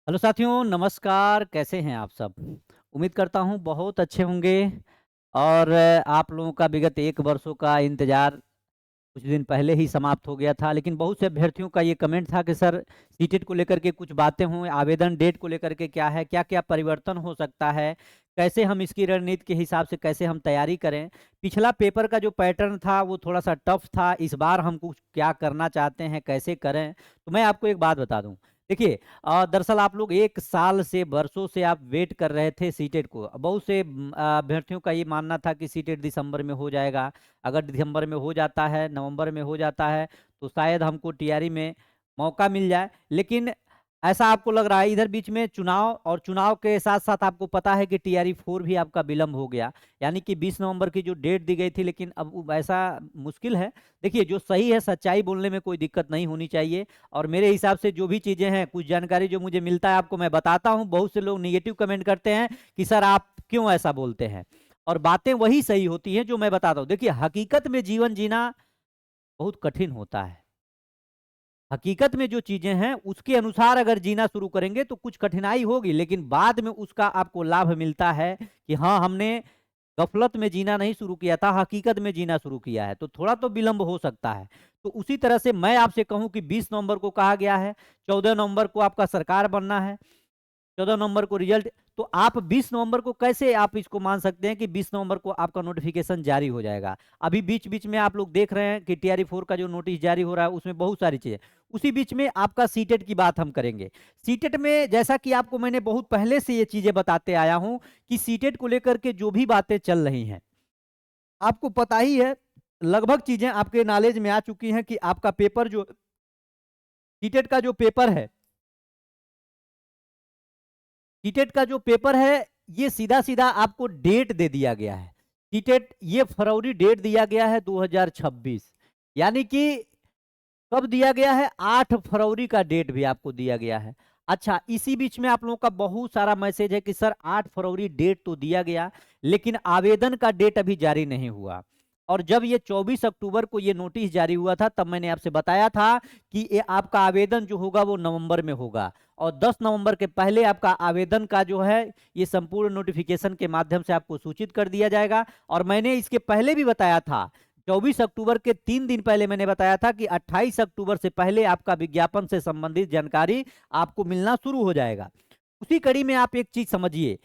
Hello साथियों, नमस्कार। कैसे हैं आप सब? उम्मीद करता हूँ बहुत अच्छे होंगे। और आप लोगों का विगत 1 वर्षों का इंतज़ार कुछ दिन पहले ही समाप्त हो गया था। लेकिन बहुत से अभ्यर्थियों का ये कमेंट था कि सर सीटेट को लेकर के कुछ बातें हों, आवेदन डेट को लेकर के क्या है, क्या-क्या परिवर्तन हो सकता है, कैसे हम इसकी रणनीति के हिसाब से कैसे हम तैयारी करें। पिछला पेपर का जो पैटर्न था वो थोड़ा-सा टफ था, इस बार हम कुछ क्या करना चाहते हैं, कैसे करें? तो मैं आपको एक बात बता दूँ। देखिए दरअसल आप लोग 1 साल से, वर्षों से आप वेट कर रहे थे सीटेट को। बहुत से अभ्यर्थियों का ये मानना था कि सीटेट दिसंबर में हो जाएगा। अगर दिसंबर में हो जाता है, नवंबर में हो जाता है, तो शायद हमको टीआरई में मौका मिल जाए। लेकिन ऐसा आपको लग रहा है इधर बीच में चुनाव, और चुनाव के साथ-साथ आपको पता है कि टीआरई 4 भी आपका विलंब हो गया। यानी कि 20 नवंबर की जो डेट दी गई थी, लेकिन अब वो ऐसा मुश्किल है। देखिए जो सही है, सच्चाई बोलने में कोई दिक्कत नहीं होनी चाहिए। और मेरे हिसाब से जो भी चीज़ें हैं, कुछ जानकारी जो मुझे मिलता है आपको मैं बताता हूँ। बहुत से लोग नेगेटिव कमेंट करते हैं कि सर आप क्यों ऐसा बोलते हैं? और बातें वही सही होती हैं जो मैं बताता हूँ। देखिए हकीकत में जीवन जीना बहुत कठिन होता है। हकीकत में जो चीज़ें हैं उसके अनुसार अगर जीना शुरू करेंगे तो कुछ कठिनाई होगी, लेकिन बाद में उसका आपको लाभ मिलता है कि हाँ, हमने गफ़लत में जीना नहीं शुरू किया था, हकीकत में जीना शुरू किया है। तो थोड़ा तो विलंब हो सकता है। तो उसी तरह से मैं आपसे कहूँ कि 20 नवंबर को कहा गया है, 14 नवंबर को आपका सरकार बनना है। 14 नवंबर को रिजल्ट। तो आप 20 नवंबर को कैसे आप इसको मान सकते हैं कि 20 नवंबर को आपका नोटिफिकेशन जारी हो जाएगा? अभी बीच-बीच में आप लोग देख रहे हैं कि टीआरई 4 का जो नोटिस जारी हो रहा है उसमें बहुत सारी चीज़ें। उसी बीच में आपका सीटेट की बात हम करेंगे। सीटेट में जैसा कि आपको मैंने बहुत पहले से ये चीज़ें बताते आया हूँ कि सीटेट को लेकर के जो भी बातें चल रही हैं, आपको पता ही है, लगभग चीज़ें आपके नॉलेज में आ चुकी हैं कि आपका पेपर जो सीटेट का जो पेपर है, टीटेट का जो पेपर है, ये सीधा-सीधा आपको डेट दे दिया गया है। टीटेट ये फरवरी डेट दिया गया है 2026। यानी कि कब दिया गया है? 8 फरवरी का डेट भी आपको दिया गया है। अच्छा, इसी बीच में आप लोगों का बहुत सारा मैसेज है कि सर 8 फरवरी डेट तो दिया गया, लेकिन आवेदन का डेट अभी जारी नहीं हुआ। और जब ये 24 अक्टूबर को ये नोटिस जारी हुआ था, तब मैंने आपसे बताया था कि ये आपका आवेदन जो होगा वो नवंबर में होगा, और 10 नवंबर के पहले आपका आवेदन का जो है ये संपूर्ण नोटिफिकेशन के माध्यम से आपको सूचित कर दिया जाएगा। और मैंने इसके पहले भी बताया था, 24 अक्टूबर के 3 दिन पहले मैंने बताया था कि 28 अक्टूबर से पहले आपका विज्ञापन से संबंधित जानकारी आपको मिलना शुरू हो जाएगा। उसी कड़ी में आप एक चीज समझिए,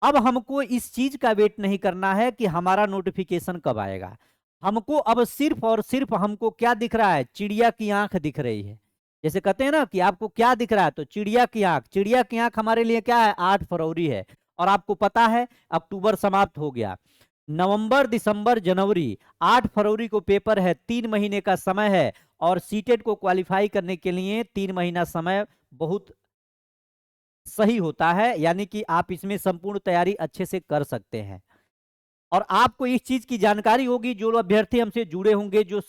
अब हमको इस चीज का वेट नहीं करना है कि हमारा नोटिफिकेशन कब आएगा। हमको अब सिर्फ और सिर्फ हमको क्या दिख रहा है? चिड़िया की आंख दिख रही है। जैसे कहते हैं ना कि आपको क्या दिख रहा है, तो चिड़िया की आंख। चिड़िया की आंख हमारे लिए क्या है? 8 फरवरी है। और आपको पता है अक्टूबर समाप्त हो गया, नवंबर, दिसंबर, जनवरी, 8 फरवरी को पेपर है, 3 महीने का समय है। और सीटेट को क्वालिफाई करने के लिए 3 महीना समय बहुत सही होता है, यानी कि आप इसमें संपूर्ण तैयारी अच्छे से कर सकते हैं। और आपको इस चीज की जानकारी होगी, जो लोग अभ्यर्थी हमसे जुड़े होंगे, जो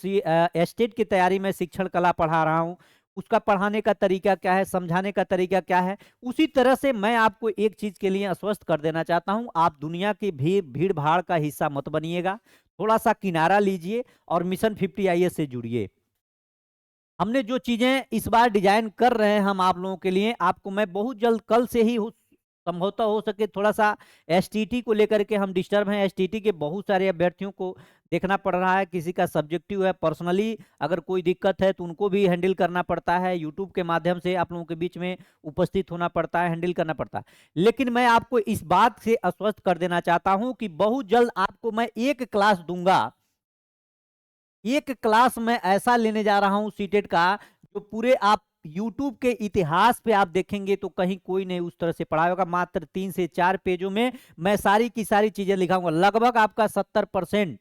एस्टेट की तैयारी में शिक्षण कला पढ़ा रहा हूं, उसका पढ़ाने का तरीका क्या है, समझाने का तरीका क्या है। उसी तरह से मैं आपको एक चीज के लिए आश्वस्त कर देना चाहता हूं, आप दुनिया की भीड़ भाड़ का हिस्सा मत बनिएगा। थोड़ा सा किनारा लीजिए और मिशन 50 आईएएस से जुड़िए। हमने जो चीजें इस बार डिजाइन कर रहे हैं हम आप लोगों के लिए, आपको मैं बहुत जल्द, कल से ही संभवतः हो सके, थोड़ा सा एसटीटी को लेकर के हम डिस्टर्ब हैं। एसटीटी के बहुत सारे अभ्यर्थियों को देखना पड़ रहा है, किसी का सब्जेक्टिव है, पर्सनली अगर कोई दिक्कत है तो उनको भी हैंडल करना पड़ता है। यूट्यूब के माध्यम से आप लोगों के बीच में उपस्थित होना पड़ता है, हैंडल करना पड़ता है। लेकिन मैं आपको इस बात से आश्वस्त कर देना चाहता हूं कि बहुत जल्द आपको मैं एक क्लास दूंगा। एक क्लास में ऐसा लेने जा रहा हूं सीटेट का, जो पूरे आप यूट्यूब के इतिहास पे आप देखेंगे तो कहीं कोई नहीं उस तरह से पढ़ाया होगा। मात्र 3 से 4 पेजों में मैं सारी की सारी चीजें लिखाऊंगा। लगभग आपका 70%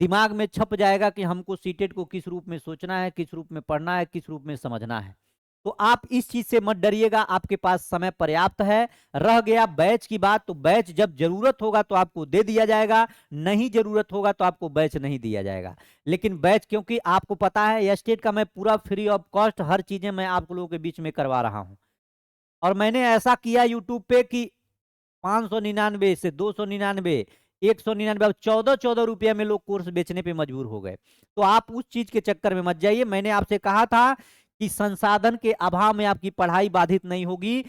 दिमाग में छप जाएगा कि हमको सीटेट को किस रूप में सोचना है, किस रूप में पढ़ना है, किस रूप में समझना है। तो आप इस चीज से मत डरिएगा, आपके पास समय पर्याप्त है। रह गया बैच की बात, तो बैच जब जरूरत होगा तो आपको दे दिया जाएगा, नहीं जरूरत होगा तो आपको बैच नहीं दिया जाएगा। लेकिन बैच, क्योंकि आपको पता है स्टेट का मैं पूरा फ्री ऑफ कॉस्ट हर चीजें मैं आप लोगों के बीच में करवा रहा हूं। और मैंने ऐसा किया यूट्यूब पे कि 599 से 299, 199, अब 14-14 रुपया में लोग कोर्स बेचने पे मजबूर हो गए। तो आप उस चीज के चक्कर में मत जाइए। मैंने आपसे कहा था कि संसाधन के अभाव में आपकी पढ़ाई बाधित नहीं होगी।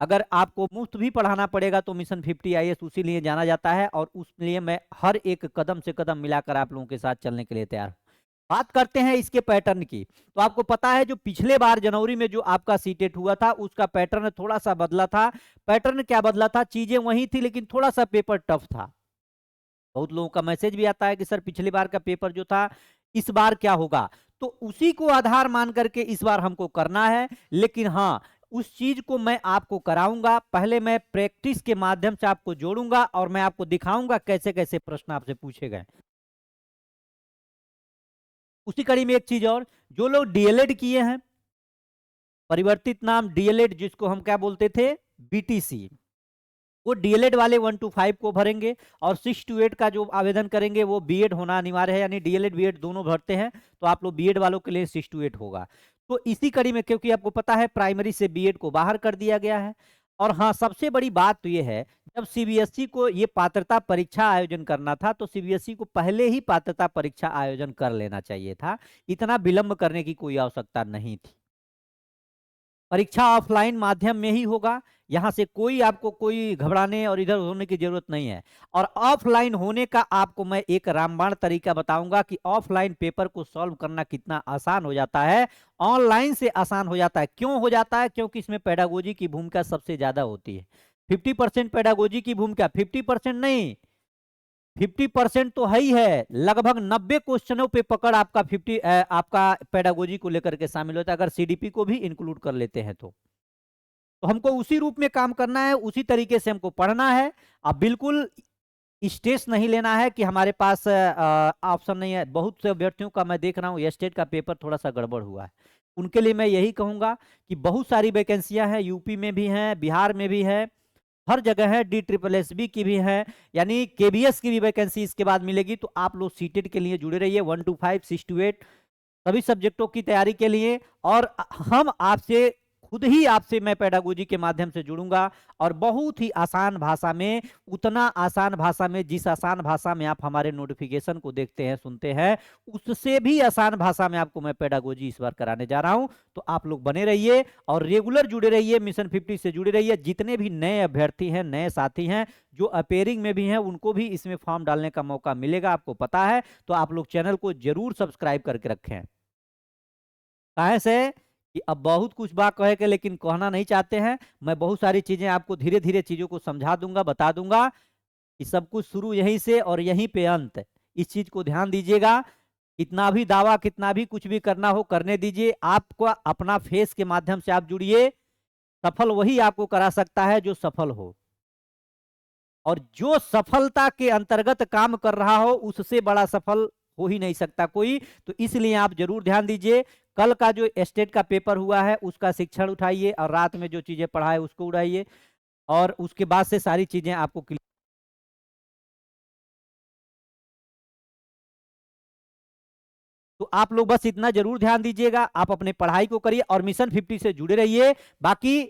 अगर आपको मुफ्त भी पढ़ाना पड़ेगा तो मिशन 50 IAS उसी लिए जाना जाता है, और उसलिए मैं हर एक कदम से कदम मिलाकर आप लोगों के साथ चलने के लिए तैयार हूं। बात करते हैं इसके पैटर्न की। तो आपको पता है जो पिछले बार जनवरी में जो आपका सीटेट हुआ था उसका पैटर्न थोड़ा सा बदला था। पैटर्न क्या बदला था? चीजें वही थी लेकिन थोड़ा सा पेपर टफ था। बहुत लोगों का मैसेज भी आता है कि सर पिछली बार का पेपर जो था इस बार क्या होगा, तो उसी को आधार मान करके इस बार हमको करना है। लेकिन हाँ, उस चीज को मैं आपको कराऊंगा। पहले मैं प्रैक्टिस के माध्यम से आपको जोड़ूंगा और मैं आपको दिखाऊंगा कैसे कैसे प्रश्न आपसे पूछे गए। उसी कड़ी में एक चीज और, जो लोग डीएलएड किए हैं, परिवर्तित नाम डीएलएड जिसको हम क्या बोलते थे, बीटीसी, वो डीएलएड वाले 1 to 5 को भरेंगे, और 6 to 8 का जो आवेदन करेंगे वो बीएड होना अनिवार्य है, यानी डीएलएड बीएड दोनों भरते हैं तो आप लोग बीएड वालों के लिए 6 to 8 होगा। तो इसी कड़ी में, क्योंकि आपको पता है प्राइमरी से बीएड को बाहर कर दिया गया है। और हाँ, सबसे बड़ी बात तो ये है, जब सीबीएसई को ये पात्रता परीक्षा आयोजन करना था तो सीबीएसई को पहले ही पात्रता परीक्षा आयोजन कर लेना चाहिए था, इतना विलंब करने की कोई आवश्यकता नहीं थी। परीक्षा ऑफलाइन माध्यम में ही होगा, यहां से कोई आपको कोई घबराने और इधर होने की जरूरत नहीं है। और ऑफलाइन होने का आपको मैं एक रामबाण तरीका बताऊंगा कि ऑफलाइन पेपर को सॉल्व करना कितना आसान हो जाता है, ऑनलाइन से आसान हो जाता है। क्यों हो जाता है? क्योंकि इसमें पेडागोजी की भूमिका सबसे ज्यादा होती है। 50% पेडागोजी की भूमिका, 50% नहीं, 50% तो है ही है, लगभग 90 क्वेश्चनों पे पकड़ आपका 50 आपका पेडागोजी को लेकर के शामिल होता है, अगर सीडीपी को भी इंक्लूड कर लेते हैं तो हमको उसी रूप में काम करना है, उसी तरीके से हमको पढ़ना है। अब बिल्कुल स्ट्रेस नहीं लेना है कि हमारे पास ऑप्शन नहीं है। बहुत से अभ्यर्थियों का मैं देख रहा हूँ स्टेट का पेपर थोड़ा सा गड़बड़ हुआ है, उनके लिए मैं यही कहूंगा कि बहुत सारी वैकेंसियां हैं, यूपी में भी हैं, बिहार में भी है, हर जगह है, DSSB की भी है, यानी केबीएस की भी वैकेंसी इसके बाद मिलेगी। तो आप लोग सीटेट के लिए जुड़े रहिए, 1 to 5, 6 to 8 सभी सब्जेक्टों की तैयारी के लिए। और हम आपसे खुद ही आपसे मैं पेडागोजी के माध्यम से जुड़ूंगा, और बहुत ही आसान भाषा में, उतना आसान भाषा में, जिस आसान भाषा में आप हमारे नोटिफिकेशन को देखते हैं सुनते हैं, उससे भी आसान भाषा में आपको मैं पेडागोजी इस बार कराने जा रहा हूं। तो आप लोग बने रहिए और रेगुलर जुड़े रहिए, मिशन 50 से जुड़े रहिए। जितने भी नए अभ्यर्थी हैं, नए साथी हैं, जो अपेयरिंग में भी हैं, उनको भी इसमें फॉर्म डालने का मौका मिलेगा, आपको पता है। तो आप लोग चैनल को जरूर सब्सक्राइब करके रखें। काहे से कि अब बहुत कुछ बात कहे के, लेकिन कहना नहीं चाहते हैं। मैं बहुत सारी चीजें आपको धीरे धीरे चीजों को समझा दूंगा, बता दूंगा कि सब कुछ शुरू यहीं से और यहीं पे अंत। इस चीज को ध्यान दीजिएगा। कितना भी दावा, कितना भी कुछ भी करना हो करने दीजिए, आपको अपना फेस के माध्यम से आप जुड़िए। सफल वही आपको करा सकता है जो सफल हो, और जो सफलता के अंतर्गत काम कर रहा हो उससे बड़ा सफल हो ही नहीं सकता कोई। तो इसलिए आप जरूर ध्यान दीजिए। कल का जो स्टेट का पेपर हुआ है उसका शिक्षण उठाइए, और रात में जो चीजें पढ़ाए उसको उड़ाइए, और उसके बाद से सारी चीजें आपको क्लियर। तो आप लोग बस इतना जरूर ध्यान दीजिएगा, आप अपने पढ़ाई को करिए और मिशन 50 से जुड़े रहिए। बाकी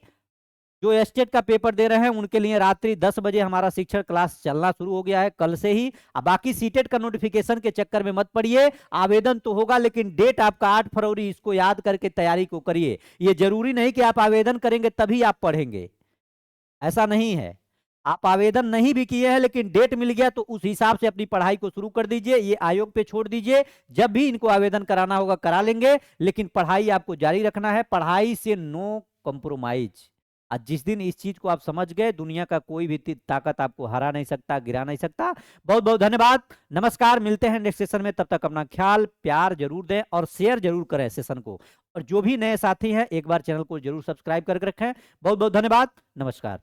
जो स्टेट का पेपर दे रहे हैं उनके लिए रात्रि 10 बजे हमारा शिक्षण क्लास चलना शुरू हो गया है कल से ही। अब बाकी सीटेट का नोटिफिकेशन के चक्कर में मत पड़िए, आवेदन तो होगा लेकिन डेट आपका 8 फरवरी, इसको याद करके तैयारी को करिए। ये जरूरी नहीं कि आप आवेदन करेंगे तभी आप पढ़ेंगे, ऐसा नहीं है। आप आवेदन नहीं भी किए हैं लेकिन डेट मिल गया तो उस हिसाब से अपनी पढ़ाई को शुरू कर दीजिए, ये आयोग पे छोड़ दीजिए। जब भी इनको आवेदन कराना होगा करा लेंगे, लेकिन पढ़ाई आपको जारी रखना है, पढ़ाई से नो कॉम्प्रोमाइज। आज जिस दिन इस चीज को आप समझ गए, दुनिया का कोई भी ताकत आपको हरा नहीं सकता, गिरा नहीं सकता। बहुत बहुत धन्यवाद, नमस्कार, मिलते हैं नेक्स्ट सेशन में। तब तक अपना ख्याल प्यार जरूर दें और शेयर जरूर करें सेशन को। और जो भी नए साथी हैं एक बार चैनल को जरूर सब्सक्राइब करके रखें। बहुत बहुत धन्यवाद, नमस्कार।